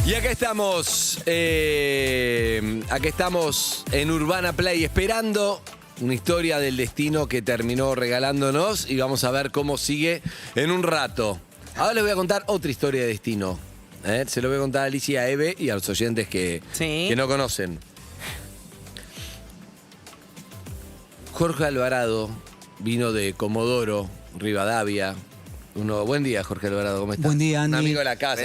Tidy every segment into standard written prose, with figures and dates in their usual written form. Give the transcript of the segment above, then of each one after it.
Y acá estamos en Urbana Play esperando una historia del destino que terminó regalándonos y vamos a ver cómo sigue en un rato. Ahora les voy a contar otra historia de destino. Se lo voy a contar a Alicia, a Eve y a los oyentes que no conocen. Jorge Alvarado vino de Comodoro, Rivadavia. Buen día, Jorge Alvarado, ¿cómo estás? Buen día, Andy. Un amigo de la casa.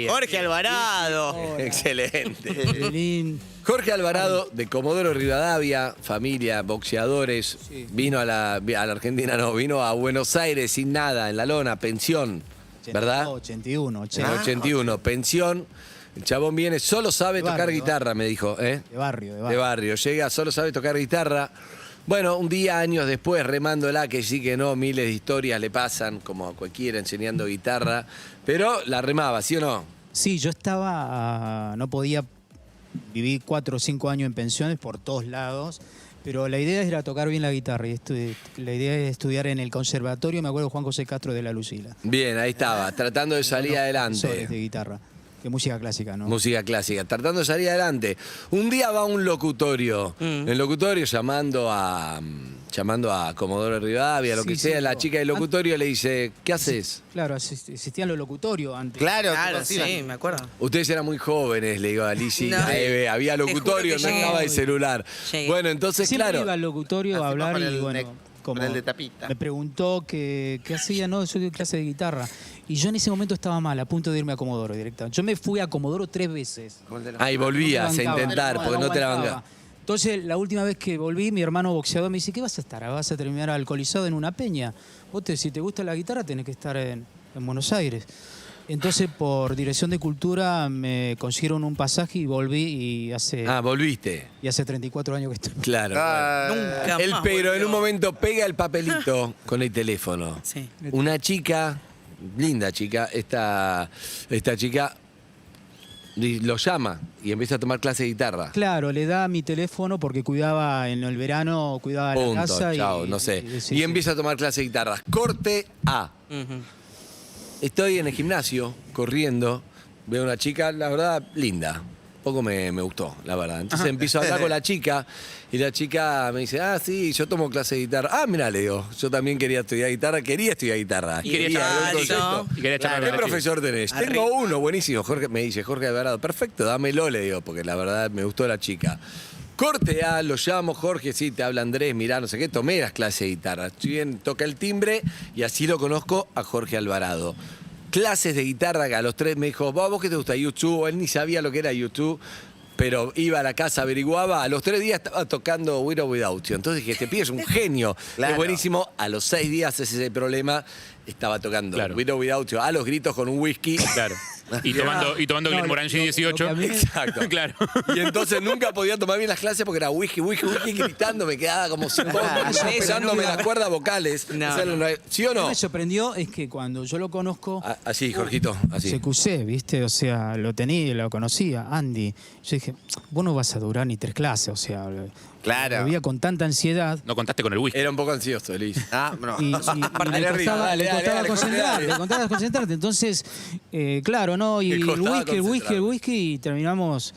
Jorge Alvarado. Excelente. Jorge Alvarado, de Comodoro Rivadavia, familia, boxeadores, vino a la Argentina, vino a Buenos Aires sin nada, en la lona, pensión, ¿verdad? 81. 81, pensión. El chabón viene, solo sabe tocar guitarra, me dijo. De barrio. De barrio. Llega, solo sabe tocar guitarra. Bueno, un día, años después, remándola, que sí que no, miles de historias le pasan, como a cualquiera enseñando guitarra, pero la remaba, ¿sí o no? Sí, yo estaba, no podía vivir 4 o 5 años en pensiones por todos lados, pero la idea era tocar bien la guitarra y la idea es estudiar en el conservatorio, me acuerdo de Juan José Castro de la Lucila. Bien, ahí estaba, tratando de salir adelante. De guitarra. De música clásica, ¿no? Música clásica, tratando de salir adelante. Un día va a un locutorio. En el locutorio llamando a Comodoro Rivadavia, lo que sea, la chica del locutorio le dice, ¿qué haces? Claro, existían los locutorios antes. Claro, sí, me acuerdo. Ustedes eran muy jóvenes, le digo a Alicia, No. a Eve, había locutorio, no llegué. estaba el celular. Llegué. Bueno, entonces, Siempre claro. iba al locutorio a hablar y bueno, con el de tapita. me preguntó qué hacía, no, yo doy clase de guitarra. Y yo en ese momento estaba mal, a punto de irme a Comodoro directamente. Yo me fui a Comodoro 3 veces. Ahí volvías a No me intentar, bancaba, porque no te la aguantaba. bancaba. Entonces, la última vez que volví, mi hermano boxeador me dice, ¿qué vas a estar? ¿Vas a terminar alcoholizado en una peña? Si te gusta la guitarra, tenés que estar en Buenos Aires. Entonces, por Dirección de Cultura, me consiguieron un pasaje y volví y hace... Volviste. Y hace 34 años que estoy. Claro. Nunca El más pero en volvió. un momento pega el papelito con el teléfono. Sí. Una chica, linda chica, esta chica lo llama y empieza a tomar clase de guitarra. Claro, le da mi teléfono porque cuidaba en el verano, cuidaba la Punto, casa. chao, no sé. Sí. Y empieza a tomar clase de guitarra. Corte A. Estoy en el gimnasio, corriendo, veo una chica, la verdad, linda. Poco me gustó, la verdad. Entonces empiezo a hablar con la chica y la chica me dice, sí, yo tomo clase de guitarra. Mirá, le digo, yo también quería estudiar guitarra. Y quería charlar ¿Qué con la profesor tenés? Arriba. Tengo uno, buenísimo. Me dice Jorge Alvarado, perfecto, dámelo, le digo, porque la verdad me gustó la chica. Corte A, lo llamo, Jorge, sí, te habla Andrés, mirá, no sé qué, tomé las clases de guitarra. Estoy bien, toca el timbre y así lo conozco a Jorge Alvarado. Clases de guitarra que a los 3 me dijo, ¿vos qué te gusta? YouTube. Él ni sabía lo que era YouTube, pero iba a la casa, averiguaba. A los 3 días estaba tocando With or Without You. Entonces dije, este pibe es un genio. Claro. Es buenísimo. A los 6 días ese es el problema. Estaba tocando With or Without You a los gritos con un whisky. Claro. Y tomando Glenmorangie 18. Exacto. Claro. Y entonces nunca podía tomar bien las clases porque era whisky, gritando. Me quedaba como 5 minutos pesándome las cuerdas vocales. No. ¿Sí o Lo no? que me sorprendió es que cuando yo lo conozco, Así, Jorgito, así. CQC, ¿viste? O sea, lo conocía, Andy. Yo dije, vos no vas a durar ni 3 clases, o sea, Claro. lo veía con tanta ansiedad. No contaste con el whisky. Era un poco ansioso, Luis. No. Y Dale le arriba, costaba, dale, le dale, costaba dale, concentrarte, dale. le costaba concentrarte. Entonces, claro, ¿no? Y Le el costaba whisky, y terminamos.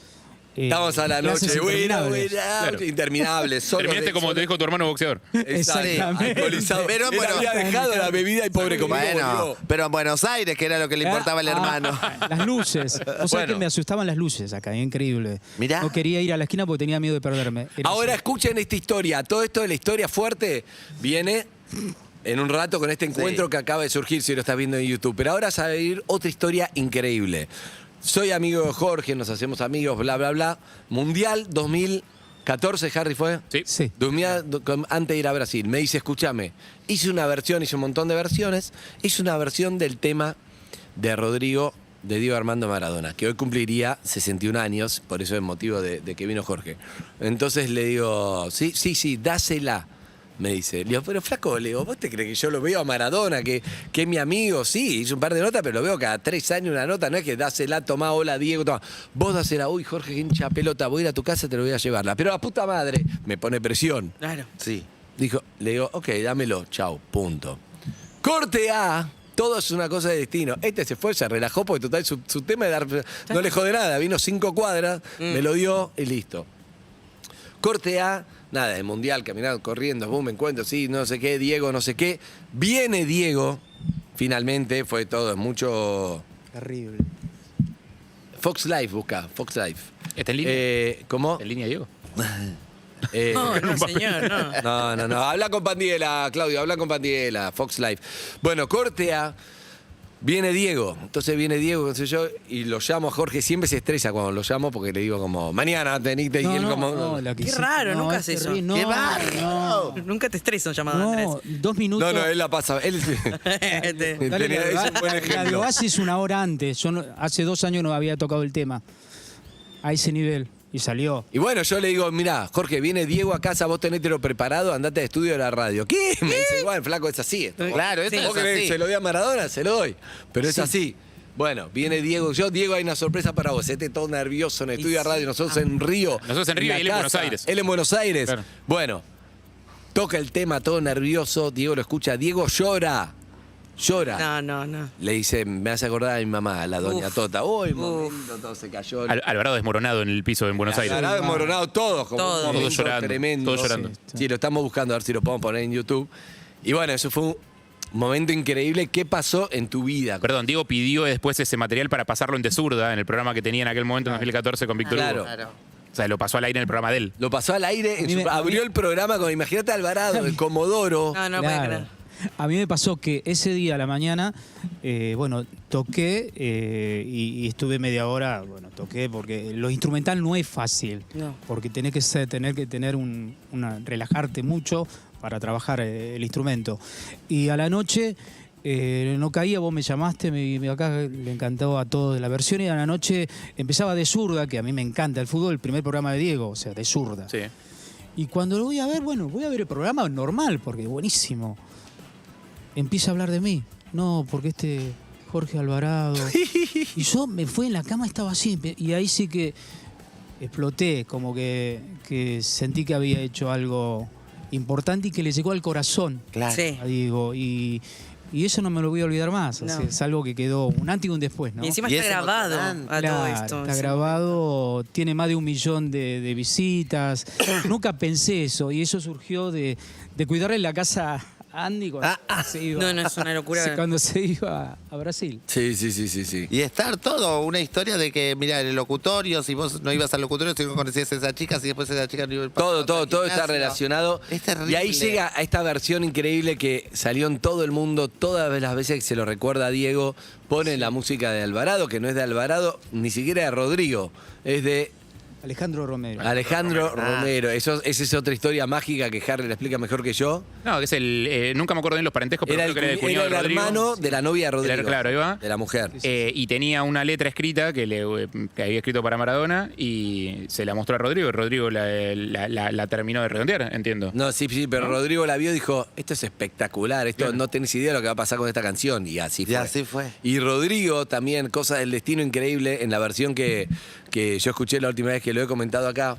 Estamos a la clases noche, interminables. Claro. interminables. Solo Terminaste como te dijo tu hermano boxeador. Exactamente. Alcoholizado. Pero, Él bueno, había dejado la bebida y pobre conmigo Bueno, volvió. pero en Buenos Aires, que era lo que le importaba al hermano. Las luces. O sea Bueno. que me asustaban las luces acá, increíble. Mirá. No quería ir a la esquina porque tenía miedo de perderme. Era Ahora así. escuchen esta historia. Todo esto de la historia fuerte viene en un rato con este encuentro que acaba de surgir, si lo estás viendo en YouTube. Pero ahora se va a ir otra historia increíble. Soy amigo de Jorge, nos hacemos amigos, bla, bla, bla. Mundial 2014, Harry, ¿fue? Sí. Sí. Antes de ir a Brasil. Me dice, escúchame, hice un montón de versiones. Hice una versión del tema de Rodrigo, de Diego Armando Maradona, que hoy cumpliría 61 años, por eso es motivo de que vino Jorge. Entonces le digo, sí, dásela. Me dice, le digo, pero flaco, le digo, ¿vos te crees que yo lo veo a Maradona, que es mi amigo? Sí, hice un par de notas, pero lo veo cada 3 años una nota, no es que dásela, tomá, hola Diego, tomá. Vos dásela, uy, Jorge, que hincha pelota, voy a ir a tu casa, te lo voy a llevarla. Pero la puta madre, me pone presión. Claro. Sí. Le digo, ok, dámelo, chau, punto. Corte A, todo es una cosa de destino. Este se fue, se relajó porque total su tema de dar, no le jode nada, vino 5 cuadras, me lo dio y listo. Corte A, nada, el mundial, caminando, corriendo, boom, me encuentro, sí, no sé qué, Diego, no sé qué. Viene Diego, finalmente, fue todo, es mucho... Terrible. Fox Life busca, Fox Life. ¿Está en línea? ¿Cómo? ¿Está en línea, Diego? No, señor, no. No. Habla con Pandiela, Claudio, habla con Pandiela, Fox Life. Bueno, corte A. Viene Diego. Entonces viene Diego, qué sé yo, y lo llamo a Jorge. Siempre se estresa cuando lo llamo porque le digo como, mañana teniste y él como... Qué raro, nunca haces eso. No, ¡Qué bárbaro! Nunca te estresa un llamado, Andrés. no, 2 minutos. No, él la pasa. Él Este, Dale, tenía- es un buen la ejemplo. de Oasis una hora antes. Yo hace 2 años no había tocado el tema. A ese nivel. Y salió. Y bueno, yo le digo, mirá, Jorge, viene Diego a casa, vos tenételo preparado, andate al estudio de la radio. ¿Qué? Me dice, bueno, flaco, es así. esto. Claro, esto Sí. es ¿Vos querés que así. se lo dé a Maradona? Se lo doy. Pero es así. Bueno, viene Diego. Diego, hay una sorpresa para vos. Este todo nervioso en el estudio de radio, nosotros en Río. Nosotros en Río la y él en Buenos casa. Aires. Él en Buenos Aires. Claro. Bueno, toca el tema todo nervioso. Diego lo escucha. Diego llora. Llora. No. Le dice, me hace acordar a mi mamá, la doña Uf. Tota. Uy, momento, todo se cayó. Alvarado desmoronado en el piso en Buenos Aires. Alvarado desmoronado, todos, como Todos. un momento Todos llorando, tremendo. todos llorando. Sí, lo estamos buscando a ver si lo podemos poner en YouTube. Y bueno, eso fue un momento increíble. ¿Qué pasó en tu vida? Perdón, Diego pidió después ese material para pasarlo en Tesurda, en el programa que tenía en aquel momento en 2014 con Víctor Claro. Hugo. O sea, lo pasó al aire en el programa de él. Lo pasó al aire, A mí me- abrió el programa con, imagínate a Alvarado, el Comodoro. No puede Claro. creer. A mí me pasó que ese día a la mañana, bueno, toqué y estuve media hora, bueno, toqué porque lo instrumental no es fácil, No. porque tenés que tener relajarte mucho para trabajar el instrumento. Y a la noche no caía, vos me llamaste, acá le encantó a todos la versión, y a la noche empezaba de zurda, que a mí me encanta el fútbol, el primer programa de Diego, o sea, de zurda. Sí. Y cuando lo voy a ver, bueno, voy a ver el programa normal, porque buenísimo. Empieza a hablar de mí. No, porque Jorge Alvarado. Y yo me fui en la cama, estaba así. Y ahí sí que exploté, como que sentí que había hecho algo importante y que le llegó al corazón Claro. Sí. a Diego. Y eso no me lo voy a olvidar más. O sea, No. es algo que quedó un antes y un después, ¿no? Y encima Y está es grabado emocionante. a todo Claro, esto. está Sí. grabado, tiene más de 1 millón de visitas. Nunca pensé eso, y eso surgió de cuidarle la casa a Andy cuando se iba. No, es una locura. Cuando se iba a Brasil. Sí. Y estar todo, una historia de que, mira, el locutorio, si vos no ibas al locutorio, si no conocías a esa chica, si después esa chica no iba al Todo está gimnasio. relacionado. Es terrible. Y ahí llega a esta versión increíble que salió en todo el mundo, todas las veces que se lo recuerda a Diego, ponen la música de Alvarado, que no es de Alvarado, ni siquiera de Rodrigo, es de Alejandro Romero. Alejandro Romero. Esa es otra historia mágica que Harry le explica mejor que yo. No, que es nunca me acuerdo bien los parentescos, pero Era creo que era el cuñado era de el Rodrigo. hermano de la novia de Rodrigo. Era, claro, ahí va. De la mujer. Y tenía una letra escrita que había escrito para Maradona y se la mostró a Rodrigo. Y Rodrigo la terminó de redondear, entiendo. No, sí, pero Rodrigo la vio y dijo, esto es espectacular, esto Claro. no tenés idea de lo que va a pasar con esta canción. Y así fue. Y así fue. Y Rodrigo también, Cosa del Destino increíble, en la versión que yo escuché la última vez que lo he comentado acá,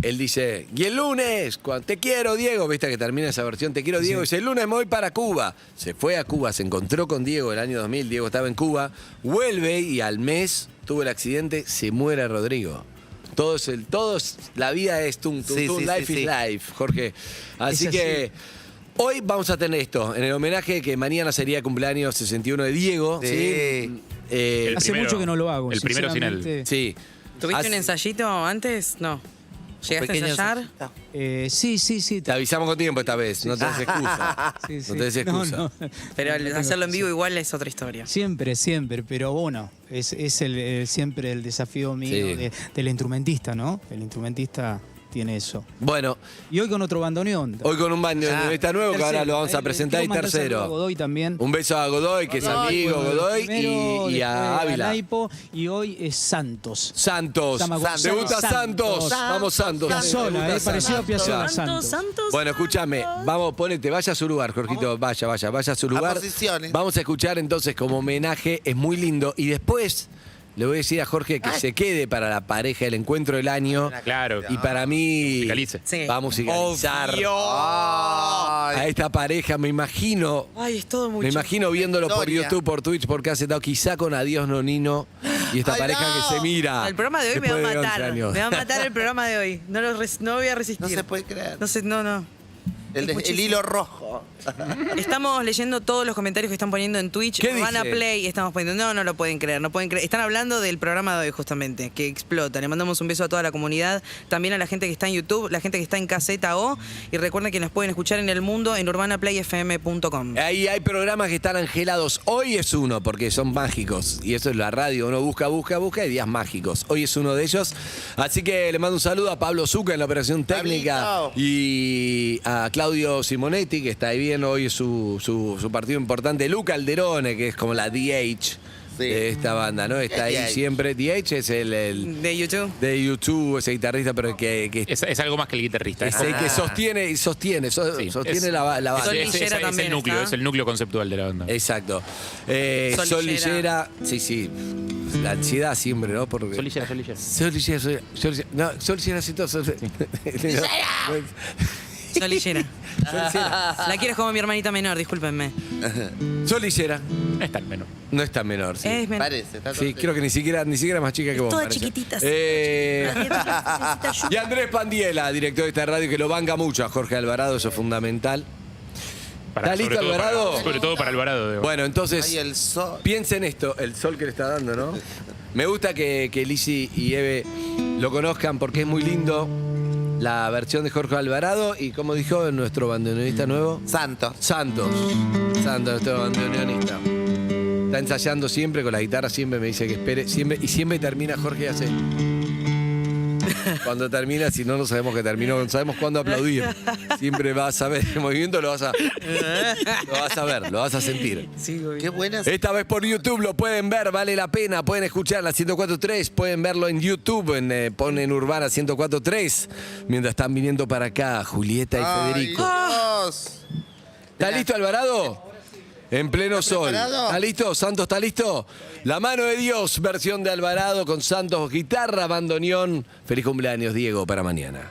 él dice, y el lunes, te quiero Diego, viste que termina esa versión, te quiero Diego, dice, el lunes me voy para Cuba. Se fue a Cuba, se encontró con Diego el año 2000, Diego estaba en Cuba, vuelve y al mes tuvo el accidente, se muere Rodrigo. La vida es tum, Sí, sí, life sí, is sí. life, Jorge. Así Es así. que hoy vamos a tener esto, en el homenaje que mañana sería cumpleaños 61 de Diego. Sí. ¿sí? Hace mucho que no lo hago. el primero sin él. sinceramente. Sí. ¿Tuviste Hace- un ensayito antes? No. ¿Llegaste a Pequeño ensayar? ensayito. Sí. Te avisamos con tiempo esta vez, no te des excusa. Sí, sí. No te des excusa. No. Pero al No tengo hacerlo en vivo excusa. igual es otra historia. Siempre, pero bueno, es siempre el desafío mío Sí. del instrumentista, ¿no? El instrumentista tiene eso. Bueno, Y hoy con otro bandoneón. hoy con un bandoneonista nuevo que ahora lo vamos a presentar y Quiero mandar saludos a tercero. Godoy también. Un beso a Godoy, que es amigo, Godoy, Primero, y a después Ávila. Naipo, y hoy es Santos. Santos. Llama ¿Te gusta Santos? Santos. Vamos Santos. Piazzolla, ¿Te gusta parecido a Santos? Piazzolla. Santos. Bueno, escúchame, vamos, ponete, vaya a su lugar, Jorgito, vaya a su lugar. posiciones. Vamos a escuchar entonces como homenaje, es muy lindo. Y después, Le voy a decir a Jorge que se quede para la pareja, el encuentro del año. Claro. Y para mí Musicalice. Sí. va a musicalizar Obvio. a esta pareja. Me imagino, Ay, es todo mucho. me imagino viéndolo por Historia. YouTube, por Twitch, por Casetado, quizá con Adiós Nonino y esta Ay, pareja no. que se mira. El programa de hoy me va después a de 11 matar. años. Me va a matar el programa de hoy. No voy a resistir. No se puede creer. No sé, no. El muchísimo. hilo rojo. Estamos leyendo todos los comentarios que están poniendo en Twitch. ¿Qué Urbana dice? Play, estamos poniendo. No lo pueden creer, no pueden creer. Están hablando del programa de hoy, justamente, que explota. Le mandamos un beso a toda la comunidad, también a la gente que está en YouTube, la gente que está en Caseta O. Y recuerden que nos pueden escuchar en el mundo en urbanaplayfm.com. Ahí hay programas que están angelados. Hoy es uno, porque son mágicos. Y eso es la radio. Uno busca y días mágicos. Hoy es uno de ellos. Así que le mando un saludo a Pablo Zucca en la operación técnica. Pablito. Y a Claudio Simonetti, que está ahí bien. Hoy es su partido importante. Luca Alderone, que es como la DH de esta banda, ¿no? Está ahí DH? siempre. DH es el De YouTube. de YouTube, ese guitarrista, pero que Es algo más que el guitarrista. es el que sostiene Sí, sostiene es- la banda. Sol Es Lillera el también núcleo, está. es el núcleo conceptual de la banda. Exacto. Sol Sol Lillera. Lillera, sí. La ansiedad siempre, ¿no? Porque Sol Lillera, Sol Lillera. Sol Lillera. No, Sol Lillera sí todo. Sol Solillera. Lillera. La quiero como mi hermanita menor, discúlpenme. Sol Lillera. No es tan menor. No es tan menor, sí. Es menor. Parece. Está Sí, todo- creo que ni siquiera más chica que vos. toda parece. chiquitita, sí, Y Andrés Pandiela, director de esta radio, que lo banca mucho a Jorge Alvarado, eso es fundamental. ¿Está listo, sobre todo Alvarado? sobre todo para Alvarado. digo. Bueno, entonces, Ay, el sol. piensen esto, el sol que le está dando, ¿no? Me gusta que Lizzy y Eve lo conozcan porque es muy lindo la versión de Jorge Alvarado y como dijo nuestro bandoneonista nuevo, Santos. Santos, nuestro bandoneonista. Está ensayando siempre con la guitarra, siempre me dice que espere, siempre termina Jorge y hace. Cuando termina, si no sabemos que terminó, no sabemos cuándo aplaudir. Siempre vas a ver el movimiento, lo vas a ver, lo vas a sentir. Sí, obvio. Qué buenas. Esta vez por YouTube lo pueden ver, vale la pena. Pueden escuchar la 104.3, pueden verlo en YouTube, ponen Urbana 104.3. Mientras están viniendo para acá, Julieta y Ay, Federico. Dios. ¿Está listo, Alvarado? En pleno sol. preparado? ¿Está listo? ¿Santos está listo? La mano de Dios, versión de Alvarado con Santos, guitarra, bandoneón. Feliz cumpleaños, Diego, para mañana.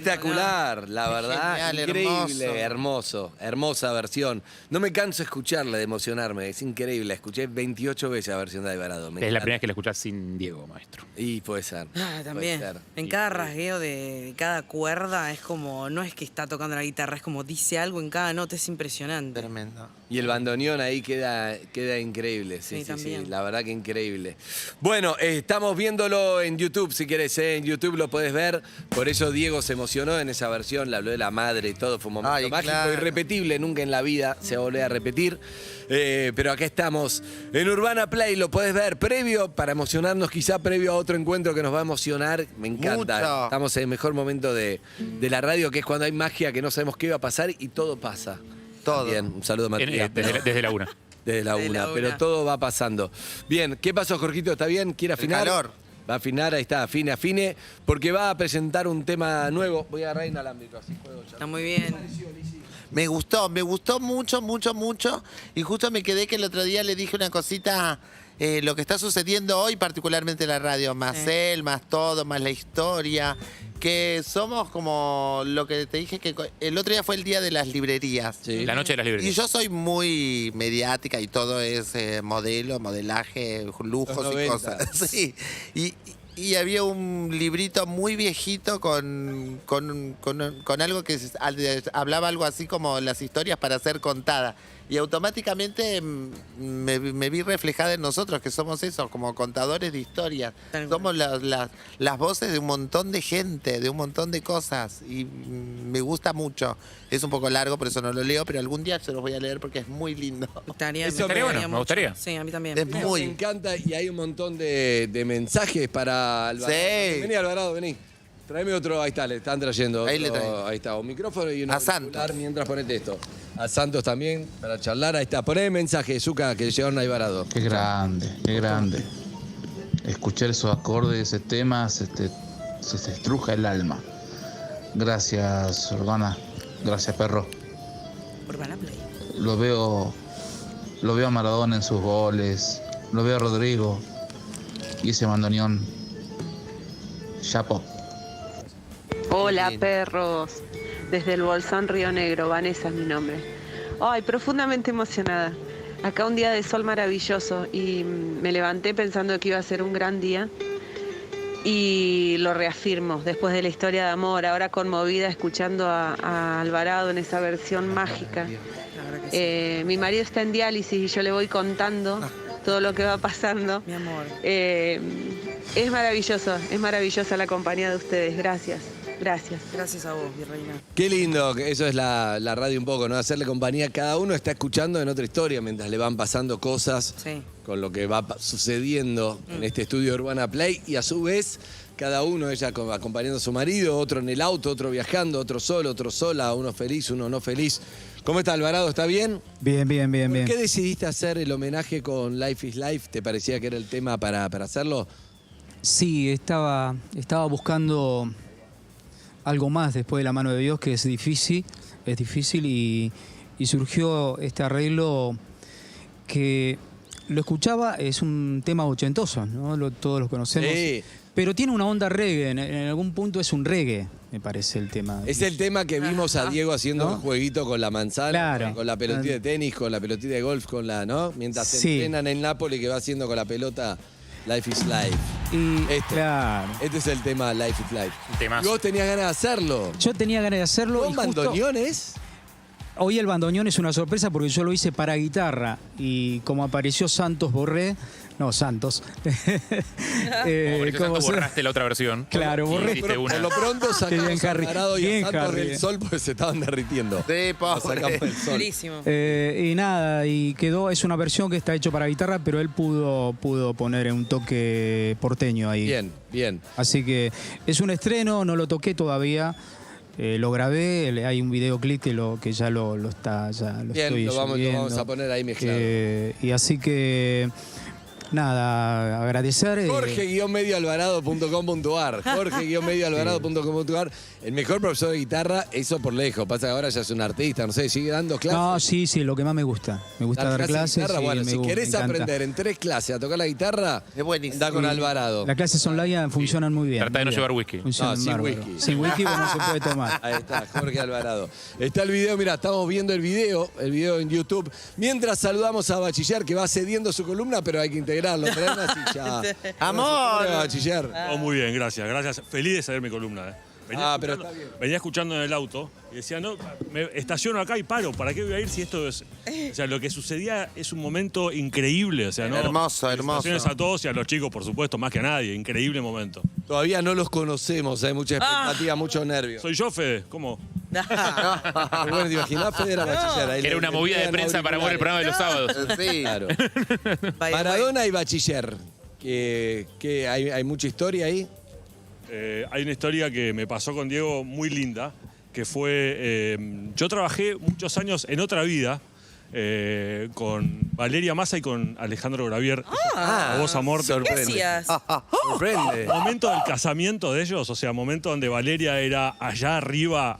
Espectacular, la verdad, Genial, increíble, hermoso. hermosa versión. No me canso de escucharla, de emocionarme, es increíble. La escuché 28 veces la versión de Alvarado. Es la primera vez que la escuchás sin Diego, maestro. Y puede ser. También. puede ser. En cada rasgueo de cada cuerda es como, no es que está tocando la guitarra, es como dice algo en cada nota, es impresionante. Tremendo. Y el bandoneón ahí queda increíble, sí, Sí, también. la verdad que increíble. Bueno, estamos viéndolo en YouTube, si querés, en YouTube lo podés ver. Por eso Diego se emocionó en esa versión, le habló de la madre y todo, fue un momento Ay, mágico, claro. irrepetible, nunca en la vida se va a volver a repetir. Pero acá estamos en Urbana Play, lo podés ver previo, para emocionarnos, quizá previo a otro encuentro que nos va a emocionar. Me encanta. Mucho. Estamos en el mejor momento de la radio, que es cuando hay magia, que no sabemos qué va a pasar y todo pasa. Todo. Bien, un saludo a Matías. Desde la una. Desde la Desde una, la pero una. todo va pasando. Bien, ¿qué pasó, Jorgito? ¿Está bien? ¿Quiere afinar? calor. Va a afinar, ahí está, afine, porque va a presentar un tema nuevo. Voy a agarrar inalámbrico, así juego ya. Está muy bien. Me gustó mucho, mucho, mucho. Y justo me quedé que el otro día le dije una cosita, lo que está sucediendo hoy, particularmente en la radio, más él, más todo, más la historia, que somos como lo que te dije, que el otro día fue el día de las librerías. Sí. La noche de las Y librerías. yo soy muy mediática y todo es modelo, modelaje, lujos Los y 90. cosas. Sí. Y había un librito muy viejito con algo que hablaba algo así como las historias para ser contadas. Y automáticamente me vi reflejada en nosotros, que somos eso, como contadores de historias. Tal cual. Somos las voces de un montón de gente, de un montón de cosas. Y me gusta mucho. Es un poco largo, por eso no lo leo, pero algún día se los voy a leer porque es muy lindo. Eso estaría bueno, me mucho. gustaría. Sí, a mí también. Es Me muy... encanta y hay un montón de mensajes para Alvarado. Sí. Vení, Alvarado, vení. Traeme otro, ahí está, le están trayendo Ahí otro, le traigo. ahí está, un micrófono y un A auricular Santos. mientras ponete esto. A Santos también, para charlar, ahí está. Poné el mensaje, Zucca, que llegaron a Alvarado. Qué grande, qué grande. Escuchar esos acordes, ese tema, se te estruja el alma. Gracias, Urbana. Gracias, perro. Urbana Play. Lo veo a Maradona en sus goles. Lo veo a Rodrigo. Y ese bandoneón. Chapo. Hola Bien. perros, desde el Bolsón Río Negro, Vanessa es mi nombre. Ay, profundamente emocionada. Acá un día de sol maravilloso y me levanté pensando que iba a ser un gran día y lo reafirmo después de la historia de amor, ahora conmovida escuchando a Alvarado en esa versión mágica. La verdad que sí. Mi marido está en diálisis y yo le voy contando todo lo que va pasando. Mi amor. Es maravillosa la compañía de ustedes, gracias. Gracias a vos, mi reina. Qué lindo, que eso es la radio un poco, ¿no? Hacerle compañía. Cada uno está escuchando en otra historia mientras le van pasando cosas Sí. con lo que va sucediendo en este estudio Urbana Play y a su vez cada uno, ella acompañando a su marido, otro en el auto, otro viajando, otro solo, otro sola, uno feliz, uno no feliz. ¿Cómo está Alvarado? ¿Está bien? Bien, bien, bien, ¿Por bien. qué decidiste hacer el homenaje con Life is Life? ¿Te parecía que era el tema para hacerlo? Sí, estaba buscando algo más después de La mano de Dios, que es difícil y surgió este arreglo que lo escuchaba, es un tema ochentoso, ¿no? Todos lo conocemos. Sí. Pero tiene una onda reggae, en algún punto es un reggae, me parece el tema. Es el tema que vimos a Diego haciendo ¿No? el jueguito con la manzana, Claro. con la pelotita de tenis, con la pelotita de golf, con la, ¿no? Mientras se Sí. entrenan en Nápoles que va haciendo con la pelota Life is Life. Y, Este. claro. Este es el tema Life is Life. Un temazo. Y vos tenías ganas de hacerlo. Yo tenía ganas de hacerlo. ¿Con y justo bandoneones? hoy el bandoneón es una sorpresa porque yo lo hice para guitarra y como apareció Santos borré. No, Santos. Como como se- borraste la otra versión. Claro, Y borré. hiciste una. Por lo pronto Qué sacamos bien, a Harry. Alvarado y a Bien, Santos Harry. del sol porque se estaban derritiendo. Sí, Lo sacamos pobre. del sol. Buenísimo. Y nada, y quedó, es una versión que está hecho para guitarra, pero él pudo poner un toque porteño ahí. Bien, bien. Así que es un estreno, no lo toqué todavía. Lo grabé, hay un videoclip que ya lo está, ya lo Bien, estoy lo vamos subiendo. a poner ahí mezclado. Y así que nada, agradecer. Jorge-medioalvarado.com.ar. Jorge-medioalvarado.com.ar. El mejor profesor de guitarra, eso por lejos. Pasa que ahora ya es un artista, no sé, sigue dando clases. No, sí, lo que más me gusta. Me gusta dar de clases. guitarra, Sí, bueno, si querés me encanta. aprender en 3 clases a tocar la guitarra, Es buenísimo. anda con Alvarado. Las clases online funcionan muy bien. Trata de no muy bien. llevar whisky. Funcionan No, sin bárbaro. whisky. Sin whisky pues, no se puede tomar. Ahí está, Jorge Alvarado. Está el video, mira, estamos viendo el video en YouTube. Mientras saludamos a Bachiller, que va cediendo su columna, pero hay que integrarlo. Trae una silla. ¡Amor! Bachiller. Oh, muy bien, gracias. Feliz de saber mi columna. Pero está bien. Venía escuchando en el auto y decía, no, me estaciono acá y paro. ¿Para qué voy a ir si esto es...? O sea, lo que sucedía es un momento increíble. O sea, ¿no? Hermoso. Felicitaciones a todos y a los chicos, por supuesto, más que a nadie. Increíble momento. Todavía no los conocemos, hay mucha expectativa, mucho nervio. Soy yo, Fede. ¿Cómo? Pero bueno, ¿te imaginás, Fede era Bachiller? Ahí Era le- una le movida de pegan prensa para mover el programa de los sábados. Sí. Claro. By the way. Maradona y Bachiller. Que hay mucha historia ahí. Hay una historia que me pasó con Diego muy linda, que fue... yo trabajé muchos años en otra vida con Valeria Massa y con Alejandro Gravier. A vos, amor. Sorprende. Gracias. Sorprende. Momento del casamiento de ellos, o sea, momento donde Valeria era allá arriba,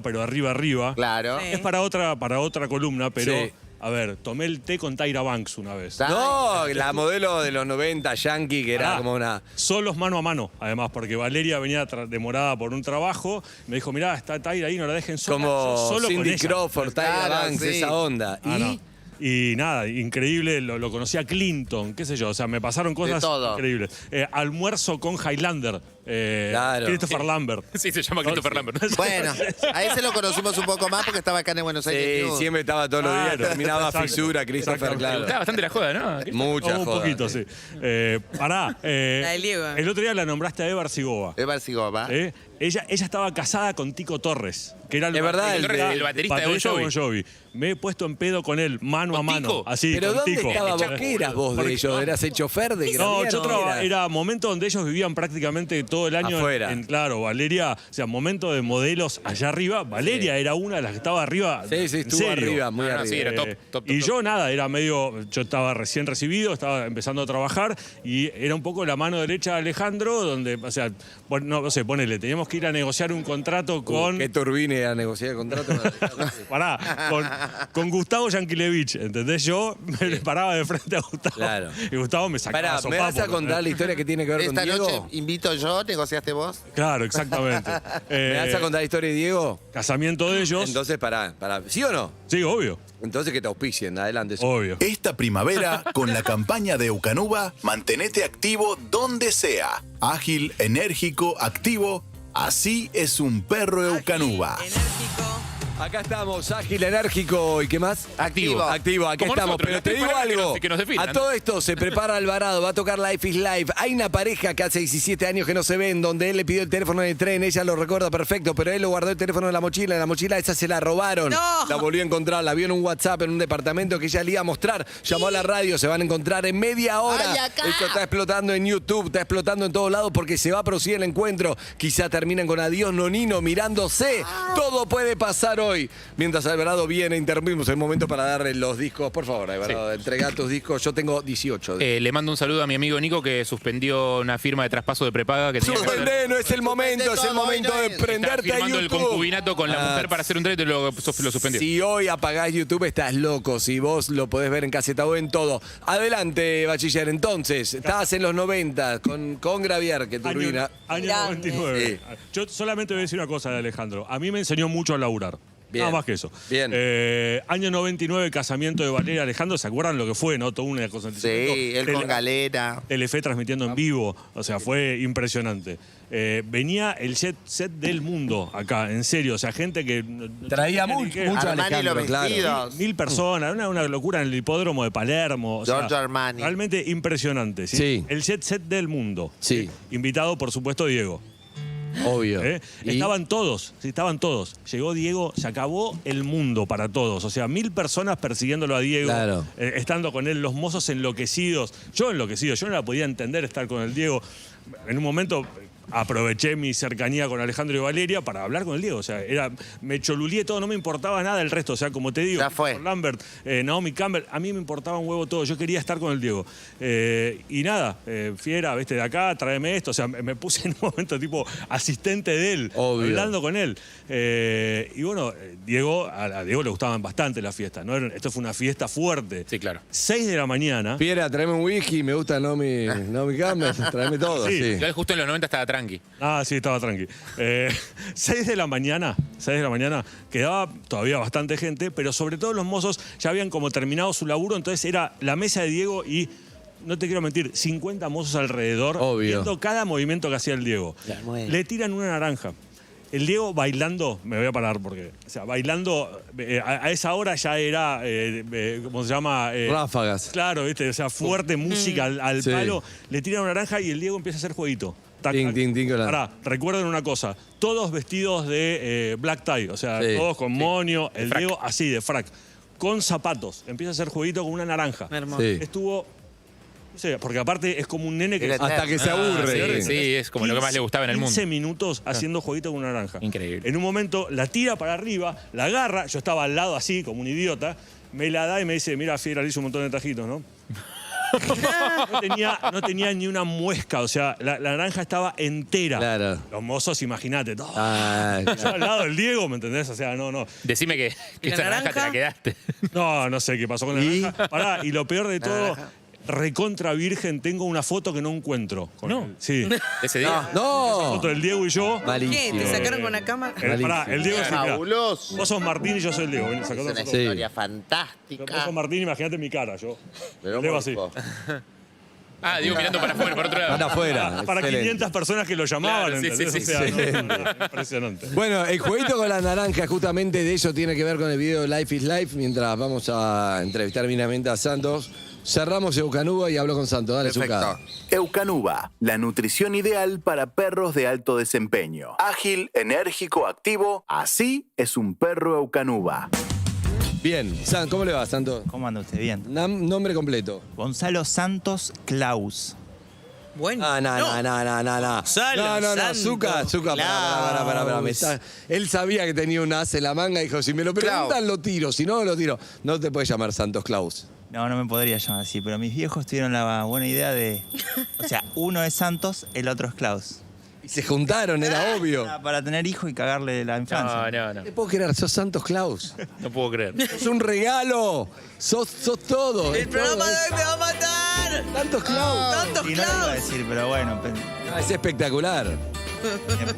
pero arriba. Claro. Sí. Es para otra columna, pero Sí. a ver, tomé el té con Tyra Banks una vez. No, la modelo de los 90, yankee, que era Pará, como una... Solos mano a mano, además, porque Valeria venía demorada por un trabajo. Me dijo, mirá, está Tyra ahí, no la dejen sola. Yo Como solo con Cindy ella. Crawford, Tyra Claro, Banks, sí. esa onda. Ah, ¿Y? no. Y nada, increíble, lo conocí a Clinton, qué sé yo, o sea, me pasaron cosas todo. increíbles. Almuerzo con Highlander, Claro. Christopher Lambert. Sí, se llama Christopher Lambert. Bueno, a ese lo conocimos un poco más porque estaba acá en Buenos Aires. Sí, News. siempre estaba todos los días, Claro, terminaba exacto, fisura, Christopher, exacto. Le claro. gustaba bastante la joda, ¿no? Mucha Un joda. poquito, sí. Pará. La del Diego. El otro día la nombraste a Eva Arcigova. Eva Arcigova. Ella estaba casada con Tico Torres, que era Es verdad, el baterista de Bon Jovi. Me he puesto en pedo con él, mano ¿Con a mano. Tico? Así, Pero con ¿dónde Tico. estaba vos? ¿Qué eras vos de Porque- ellos? ¿Eras el chofer de No, Gravier? yo ¿Qué eras? era momento donde ellos vivían prácticamente todo el año Afuera. claro, Valeria, o sea, momento de modelos allá arriba. Valeria era una de las que estaba arriba. Sí, en estuvo serio. arriba, muy No, no, arriba. sí, era top. Y yo nada, era yo estaba recién recibido, estaba empezando a trabajar y era un poco la mano derecha de Alejandro, donde, o sea, no sé, ponele, teníamos que ir a negociar un contrato con... ¿Qué turbine a negociar el contrato? Con Gustavo Yankelevich, ¿entendés? Yo me paraba de frente a Gustavo. Claro. Y Gustavo me sacaba Pará, ¿me vas a sopapo, contar la historia que tiene que ver con Esta noche Diego? invito yo, negociaste vos. Claro, exactamente. ¿Me vas a contar la historia de Diego? Casamiento de ellos. Entonces, pará. ¿Sí o no? Sí, obvio. Entonces que te auspicien, adelante. Obvio. Esta primavera, con la campaña de Eucanuba, mantenete activo donde sea. Ágil, enérgico, activo. Así es un perro Eucanuba. Enérgico. Acá estamos, ágil, enérgico y ¿qué más? Activo. Activo, acá Como estamos. nosotros, Pero las te tres digo palabras algo. que nos definen. A todo esto se prepara Alvarado, va a tocar Life is Life. Hay una pareja que hace 17 años que no se ven, donde él le pidió el teléfono en el tren, ella lo recuerda perfecto, pero él lo guardó el teléfono en la mochila esa se la robaron. No. La volvió a encontrar, la vio en un WhatsApp, en un departamento que ella le iba a mostrar. Llamó a la radio, se van a encontrar en media hora. ¡Ay, acá! Esto está explotando en YouTube, está explotando en todos lados porque se va a producir el encuentro. Quizá terminan con adiós nonino mirándose. Todo puede pasar hoy. Mientras Alvarado viene, interrumpimos el momento para darle los discos. Por favor, Alvarado, entrega tus discos. Yo tengo 18. Le mando un saludo a mi amigo Nico que suspendió una firma de traspaso de prepaga que tenía que hacer. Suspendé, no es el momento, es el todo, momento hoy no de es. Estaba prenderte a firmando el YouTube. concubinato con la mujer para hacer un trato y lo suspendió. Si hoy apagás YouTube, estás loco. Si vos lo podés ver en Caseta o en todo. Adelante, Bachiller. Entonces, estabas en los 90 con Gravier, que turbina. Año Grande. 99. Yo solamente voy a decir una cosa de Alejandro. A mí me enseñó mucho a laburar. Bien. Nada más que eso. Bien. Año 99, casamiento de Valeria y Alejandro. ¿Se acuerdan lo que fue, no? Toda una cosa. Sí, él con galera. Telefe transmitiendo en vivo. O sea, fue impresionante. Venía el jet set del mundo acá, en serio. O sea, gente que... Traía no tenía ni mucho qué. Armani los Alejandro, claro. vestidos. 1000 personas, una locura en el hipódromo de Palermo. O sea, Giorgio Armani. Realmente impresionante. ¿sí? Sí. El jet set del mundo. Sí. Invitado, por supuesto, Diego. Obvio. Y- Estaban todos, sí, estaban todos. Llegó Diego, se acabó el mundo para todos. O sea, 1000 personas persiguiéndolo a Diego, Claro. Estando con él, los mozos enloquecidos. Yo enloquecido, yo no la podía entender estar con el Diego. En un momento aproveché mi cercanía con Alejandro y Valeria para hablar con el Diego. O sea, me cholulié todo, no me importaba nada el resto. O sea, como te digo, Ya fue. Lambert, Naomi Campbell, a mí me importaba un huevo todo. Yo quería estar con el Diego. Y nada, fiera, vete de acá, tráeme esto. O sea, me puse en un momento tipo asistente de él, Obvio. hablando con él. Y bueno, a Diego le gustaban bastante las fiestas, ¿no? Esto fue una fiesta fuerte. Sí, claro. 6 de la mañana. Fiera, tráeme un whisky, me gusta Naomi Campbell, tráeme todo. Sí. Sí. Igual justo en los 90 estaba tranqui. Ah, sí, estaba tranqui. 6 de la mañana, quedaba todavía bastante gente, pero sobre todo los mozos ya habían como terminado su laburo, entonces era la mesa de Diego y, no te quiero mentir, 50 mozos alrededor, Obvio. viendo cada movimiento que hacía el Diego. Le tiran una naranja. El Diego bailando, me voy a parar porque, o sea, bailando, a esa hora ya era, ¿cómo se llama? Ráfagas. Claro, ¿viste? O sea, fuerte música al Sí. palo. Le tiran una naranja y el Diego empieza a hacer jueguito. Tac, Ting, tac. ting, ting, con la- Pará, recuerden una cosa. Todos vestidos de black tie. O sea, Sí. todos con moño. El frac. Diego así, de frac. Con zapatos. Empieza a hacer jueguito con una naranja. Hermoso. Sí. Estuvo... No sé, porque aparte es como un nene que... Era Hasta que se aburre. Sí, es como lo que más le gustaba en el mundo. 15 minutos haciendo jueguito con una naranja. Increíble. En un momento la tira para arriba, la agarra, yo estaba al lado así, como un idiota, me la da y me dice, mira, Fiera, le hice un montón de tajitos, ¿no? No tenía ni una muesca, o sea, la naranja estaba entera. Claro. Los mozos, imagínate, todo. Ah, Yo al lado del Diego, ¿me entendés? O sea, no. Decime que ¿Y la esa naranja te la naranja? quedaste. No sé qué pasó con la ¿Y? naranja. Pará, y lo peor de todo, naranja. recontra virgen, tengo una foto que no encuentro. con No. él. Sí. Ese día. no. Foto del Diego y yo. ¿Qué? Malísimo. ¿Te sacaron con la cámara? Pará, el Diego es el Fabuloso. Vos sos Martín y yo soy el Diego. Vení, Es sacá otra una foto. historia Vos fantástica. sos Martín, imagínate mi cara, yo. Pero Diego así. morfo. Ah, digo, mirando para afuera, para otro lado. Para afuera. Para Excelente. 500 personas que lo llamaban, Claro, sí, ¿entendés? sí, O sea, sí. impresionante. Bueno, el jueguito con la naranja, justamente de eso tiene que ver con el video Life is Life. Mientras vamos a entrevistar minamente a Santos, cerramos Eucanuba y hablo con Santos. Dale, Zucca. Perfecto. Eucanuba, la nutrición ideal para perros de alto desempeño. Ágil, enérgico, activo. Así es un perro Eucanuba. Bien, San, ¿cómo le va, Santos? ¿Cómo anda usted? Bien. Nombre completo. Gonzalo Santos Claus. Bueno. No. Gonzalo No, Santos. Zucca, pará. Él sabía que tenía un as en la manga y dijo, si me lo preguntan, Claus. lo tiro. Si no, lo tiro. No te puedes llamar Santos Claus. No, no me podría llamar así, pero mis viejos tuvieron la buena idea de... O sea, uno es Santos, el otro es Claus. Y se juntaron, era obvio. Para tener hijo y cagarle la infancia. No. No te puedo creer, sos Santos Claus. No puedo creer. Es un regalo. Sos todo. El es programa todo, de hoy me va a matar. Santos Claus. Tantos Y no lo iba a Klaus. decir, pero bueno. Es espectacular.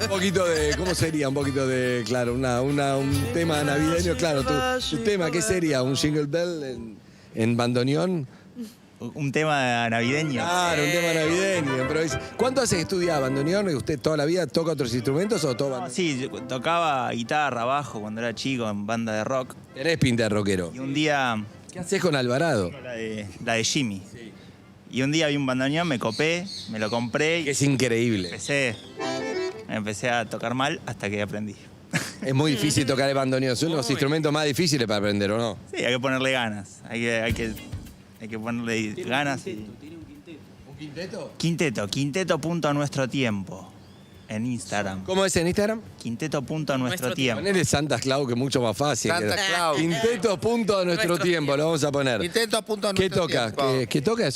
Un poquito de, ¿cómo sería? Un poquito de, claro, un tema navideño, claro. Tu tema, ¿qué sería? ¿Un jingle bell en bandoneón? Un tema navideño. Claro, un tema navideño. Pero ¿cuánto hace que estudia bandoneón? ¿Usted toda la vida toca otros instrumentos o todo No, bandoneón? sí, yo tocaba guitarra, bajo cuando era chico en banda de rock. Tenés pinta de rockero. Y un día, ¿Qué haces con Alvarado? la de Jimmy. Y un día vi un bandoneón, me copé, me lo compré y Que es increíble. empecé a tocar mal hasta que aprendí. Es muy difícil tocar el bandoneón. Son los instrumentos más difíciles para aprender, ¿o no? Sí, hay que ponerle ganas. Hay que ponerle ganas. ¿Un quinteto? Quinteto nuestro tiempo. En Instagram. ¿Cómo es en Instagram? Quinteto nuestro Nuestro tiempo. Ponele Santa Claus, que es mucho más fácil. Santa Claus. Quinteto punto de nuestro tiempo, lo vamos a poner. Intento a punto ¿Qué nuestro toca? tiempo. ¿Qué toca?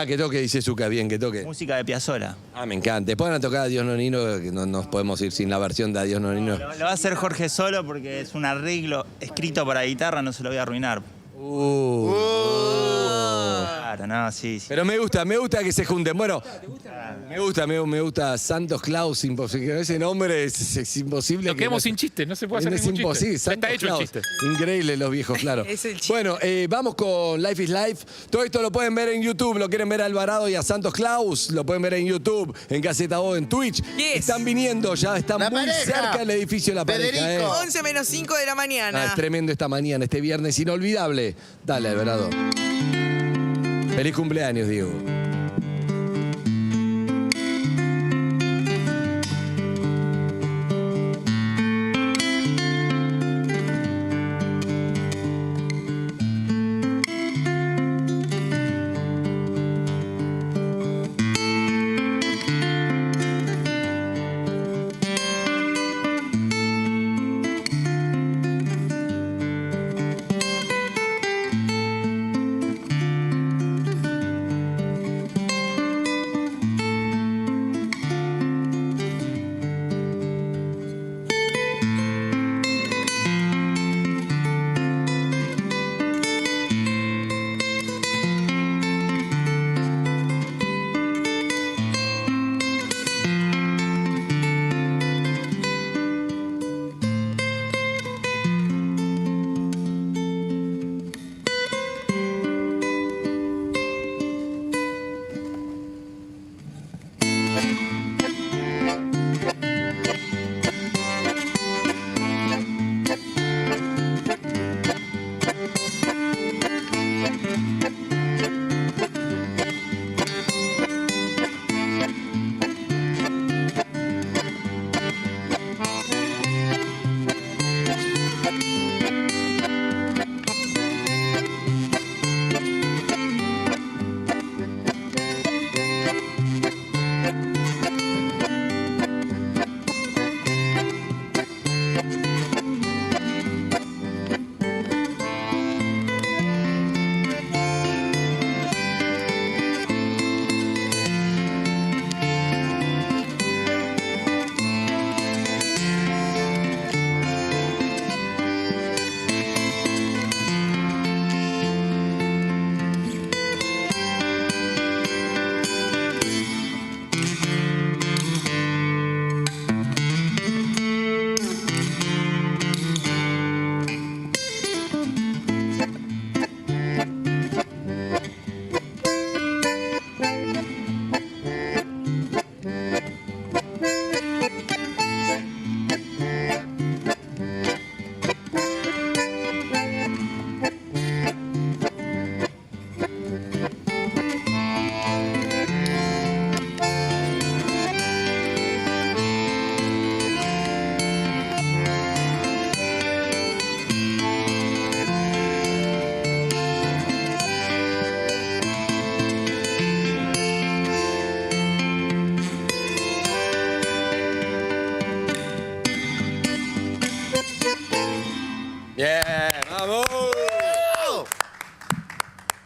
Que toque, dice Zucca, bien, que toque. Música de Piazzolla. Ah, me encanta. Después van a tocar Adiós Nonino, que no nos podemos ir sin la versión de Adiós Nonino. Lo va a hacer Jorge solo porque es un arreglo escrito para guitarra, no se lo voy a arruinar. Claro, no, sí. Pero me gusta que se junten. Bueno, me gusta Santos Claus, imposible. Ese nombre es imposible. Nos quedamos sin chistes, no se puede hacer Es ningún imposible. chiste. Ya está Santos hecho el Claus. chiste. Increíble los viejos, claro. Es el chiste. Bueno, vamos con Life is Life. Todo esto lo pueden ver en YouTube. Lo quieren ver a Alvarado y a Santos Claus. Lo pueden ver en YouTube, en Gaceta O, en Twitch. Yes. Están viniendo, ya están La muy pareja. cerca del edificio de la pareja. Federico. 11 menos 5 de la mañana. Es tremendo esta mañana, este viernes inolvidable. Dale, Alvarado. Feliz cumpleaños, Diego.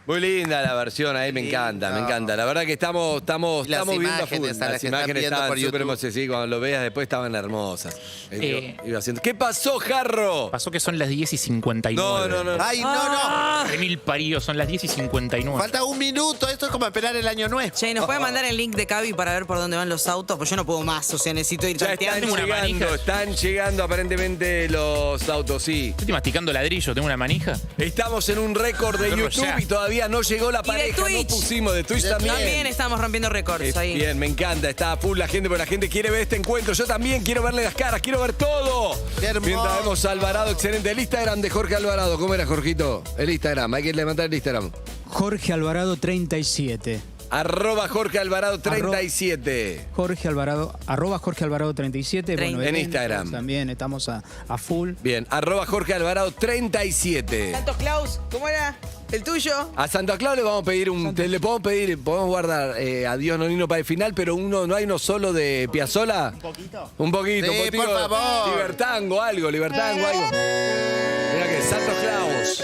Muy linda la versión, ahí me encanta, me encanta. La verdad que estamos Las viendo a imágenes, full. a las Las que están imágenes viendo estaban por súper YouTube. hermosas, sí, cuando lo veas después estaban hermosas. Iba haciendo- ¿Qué pasó, Jarro? Pasó que son las 10:59. No. ¡Ay, no! De mil paridos, son las 10:59. Falta un minuto. Esto es como esperar el año nuevo. Che, ¿nos puede mandar el link de Cavi para ver por dónde van los autos? Pues yo no puedo más, o sea, necesito ir Ya están tanteando. llegando, están llegando aparentemente los autos, sí. Estoy masticando ladrillo, tengo una manija. Estamos en un récord de Verlo YouTube ya. y todavía no llegó la Y de pareja, no Twitch. pusimos de Twitch también. También estamos rompiendo récords ahí. Bien, me encanta, está a full la gente, porque la gente quiere ver este encuentro. Yo también quiero verle las caras, quiero ver todo. Qué hermoso. Mientras vemos a Alvarado, excelente. El Instagram de Jorge Alvarado, ¿cómo era, Jorgito? El Instagram, hay que levantar el Instagram. Jorge Alvarado 37. @ Jorge Alvarado 37. Jorge Alvarado, @ Jorge Alvarado 37. En eventos Instagram. También estamos a full. Bien, @ Jorge Alvarado 37. Santos Claus, ¿cómo era? ¿El tuyo? A Santa Claus le vamos a pedir le podemos pedir, podemos guardar Adiós Nonino para el final, pero no hay uno solo de Piazzolla. ¿Un poquito? Un poquito, Sí, por favor. Libertango, algo. Mira que Santos Claus.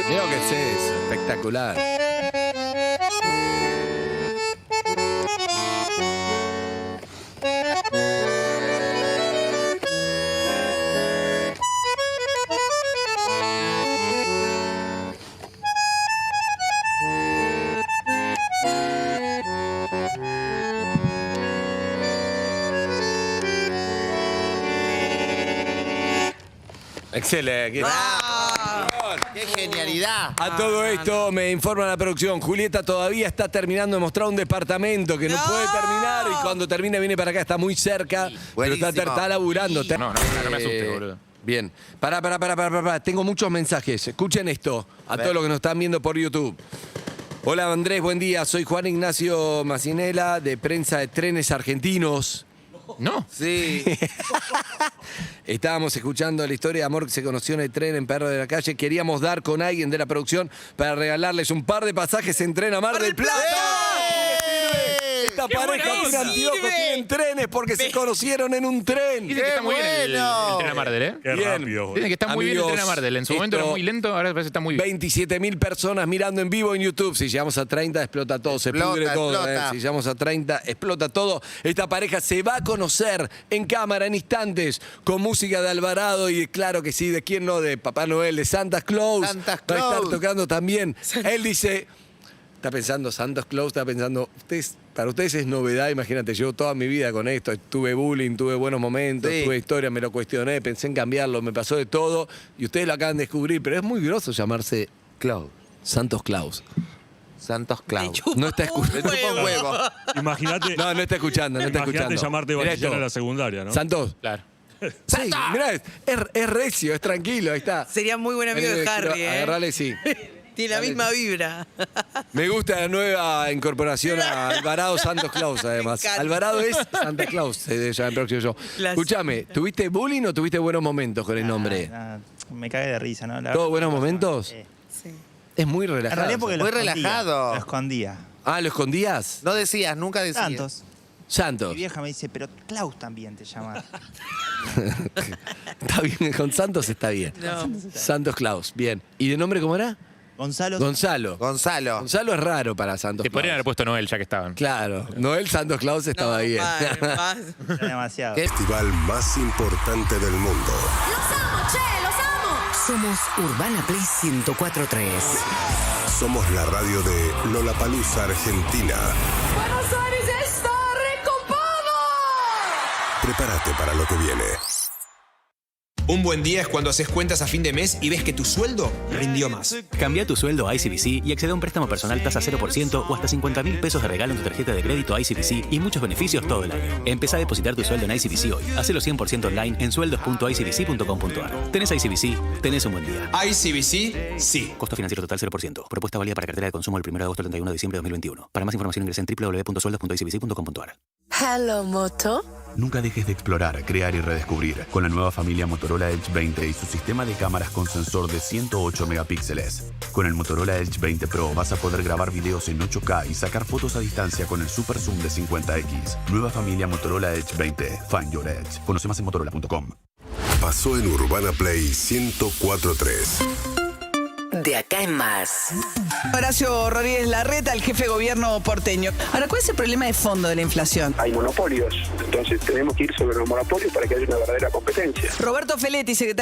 Mira lo que es espectacular. Excelente. ¡Qué genialidad! A todo esto me informa la producción. Julieta todavía está terminando de mostrar un departamento que no puede terminar y cuando termine viene para acá, está muy cerca, pero está laburando. No me asustes, boludo. Bien. Pará. Tengo muchos mensajes. Escuchen esto a todos los que nos están viendo por YouTube. Hola Andrés, buen día. Soy Juan Ignacio Macinela de Prensa de Trenes Argentinos. No. Sí. Estábamos escuchando la historia de amor que se conoció en el tren en Perro de la Calle. Queríamos dar con alguien de la producción para regalarles un par de pasajes en tren a Mar del Plata. Esta pareja tiene anteojos, tienen trenes porque se conocieron en un tren. Dicen que está muy bien el tren a Mardel, ¿eh? Qué Bien. rápido, boludo. Dicen que está muy bien el Amigos, tren a Mardel. En su momento era esto- muy lento, ahora parece que está muy bien. 27.000 personas mirando en vivo en YouTube. Si llegamos a 30, explota todo, se Explota, pudre todo. explota. Si llegamos a 30, explota todo. Esta pareja se va a conocer en cámara en instantes con música de Alvarado y claro que sí, ¿de quién no? De Papá Noel, de Santa Claus. Santa Va a estar Claus. tocando también. Él dice, está pensando Santa Claus, está pensando, para ustedes es novedad, imagínate, llevo toda mi vida con esto, tuve bullying, tuve buenos momentos, Sí. tuve historia, me lo cuestioné, pensé en cambiarlo, me pasó de todo y ustedes lo acaban de descubrir, pero es muy groso llamarse Claus. Santos Claus. Santos Claus. No está Me escuchando. chupa un huevo. Imagínate, No está escuchando, no está imagínate escuchando. llamarte Mirá bachiller esto. en la secundaria, ¿no? Santos. Claro. Sí, mirá, es recio, es tranquilo, ahí está. Sería muy buen amigo de Harry, ¿eh? Agarrale, sí. Tiene la misma vibra. Me gusta la nueva incorporación a Alvarado Santos Claus, además. encanta. Alvarado es Santa Claus, se debe llamar el próximo yo. La- Escúchame, ¿tuviste bullying o tuviste buenos momentos con el nombre? Me cagué de risa, ¿no? La ¿Todos verdad, buenos momentos? Sí. Es muy En relajado. realidad porque Muy lo escondía, relajado. Lo escondía. Ah, ¿lo escondías? No decías, nunca decías. Santos. Santos. Mi vieja me dice, pero Klaus también te llama. Está bien, con Santos está bien. No. Santos Claus, bien. ¿Y de nombre cómo era? Gonzalo. Gonzalo. Gonzalo. Gonzalo es raro para Santos Te podrían haber Claus. puesto Noel ya que estaban. Claro, Noel Santos Claus estaba bien. Era demasiado. Festival más importante del mundo. ¡Los amo, che! ¡Los amo! Somos Urbana Play 104.3. Somos la radio de Lollapalooza, Argentina. ¡Buenos Aires está recopado! Prepárate para lo que viene. Un buen día es cuando haces cuentas a fin de mes y ves que tu sueldo rindió más. Cambia tu sueldo a ICBC y accede a un préstamo personal tasa 0% o hasta 50.000 pesos de regalo en tu tarjeta de crédito ICBC y muchos beneficios todo el año. Empezá a depositar tu sueldo en ICBC hoy. Hacelo 100% online en sueldos.icbc.com.ar. Tenés ICBC, tenés un buen día. ICBC, sí. Costo financiero total 0%. Propuesta válida para cartera de consumo el 1 de agosto al 31 de diciembre de 2021. Para más información ingresa en www.sueldos.icbc.com.ar. Hello, Moto. Nunca dejes de explorar, crear y redescubrir con la nueva familia Motorola Edge 20 y su sistema de cámaras con sensor de 108 megapíxeles. Con el Motorola Edge 20 Pro vas a poder grabar videos en 8K y sacar fotos a distancia con el super zoom de 50x. Nueva familia Motorola Edge 20. Find your edge. Conoce más en motorola.com. Pasó en Urbana Play 104.3. De acá en más. Horacio Rodríguez Larreta, el jefe de gobierno porteño. Ahora, ¿cuál es el problema de fondo de la inflación? Hay monopolios, entonces tenemos que ir sobre los monopolios para que haya una verdadera competencia. Roberto Feletti, secretario